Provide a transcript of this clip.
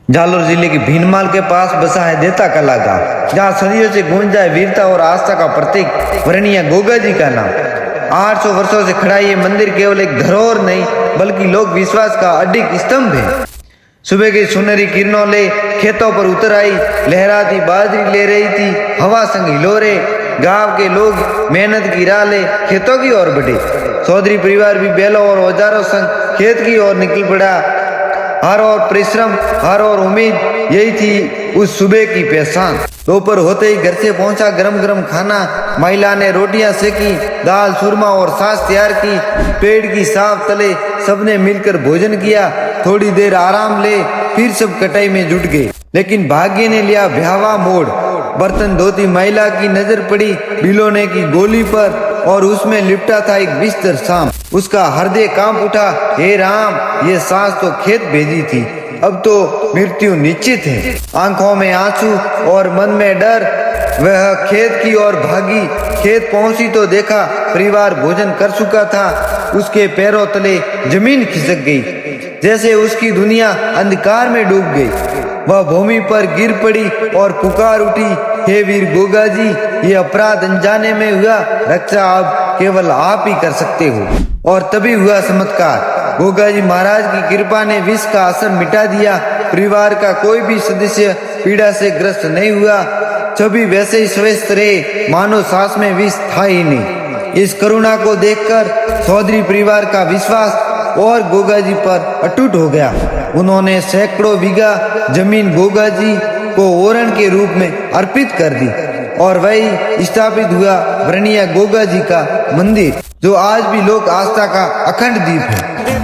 जालोर जिले के भीनमाल के पास बसा है देता कला गांव, जहाँ सदियों से गूंजा है वीरता और आस्था का प्रतीक वरणीय गोगा जी का नाम। 800 वर्षों से खड़ा ये मंदिर केवल एक धरोहर नहीं बल्कि लोक विश्वास का अडिग स्तंभ है। सुबह की सुनहरी किरणों ले खेतों पर उतर आई, लहराती बाजरी ले रही थी, हवा संग हिलोरे। गांव के लोग मेहनत की राह ले खेतों की ओर बढ़े। चौधरी परिवार भी बैलों और औजारों संग खेत की ओर निकल पड़ा। हर और परिश्रम, हर और उम्मीद, यही थी उस सुबह की पहचान। दोपहर होते ही घर से पहुंचा गरम गरम खाना। महिला ने रोटियां सेकी, दाल चूरमा और छाछ तैयार की। पेड़ की छांव तले सबने मिलकर भोजन किया। थोड़ी देर आराम ले फिर सब कटाई में जुट गए। लेकिन भाग्य ने लिया भयावह मोड़। बर्तन धोती महिला की नजर पड़ी बिलोने की गोली पर और उसमें लिपटा था एक बिस्तर शाम। उसका हृदय कांप उठा। हे राम, ये सांस तो खेत भेजी थी, अब तो मृत्यु निश्चित है। आंखों में आंसू और मन में डर वह खेत की ओर भागी। खेत पहुंची तो देखा परिवार भोजन कर चुका था। उसके पैरों तले जमीन खिसक गई, जैसे उसकी दुनिया अंधकार में डूब गई। वह भूमि पर गिर पड़ी और पुकार उठी, हे वीर गोगा जी, ये अपराध अनजाने में हुआ, रक्षा अब केवल आप ही कर सकते हो। और तभी हुआ चमत्कार। गोगा जी महाराज की कृपा ने विष का असर मिटा दिया। परिवार का कोई भी सदस्य पीड़ा से ग्रस्त नहीं हुआ। सभी वैसे ही स्वस्थ रहे, मानो सांस में विष था ही नहीं। इस करुणा को देखकर चौधरी परिवार का विश्वास और गोगा जी पर अटूट हो गया। उन्होंने सैकड़ों बीघा जमीन गोगा जी को ओरण के रूप में अर्पित कर दी और वही स्थापित हुआ वरणीय गोगा जी का मंदिर, जो आज भी लोक आस्था का अखंड दीप है।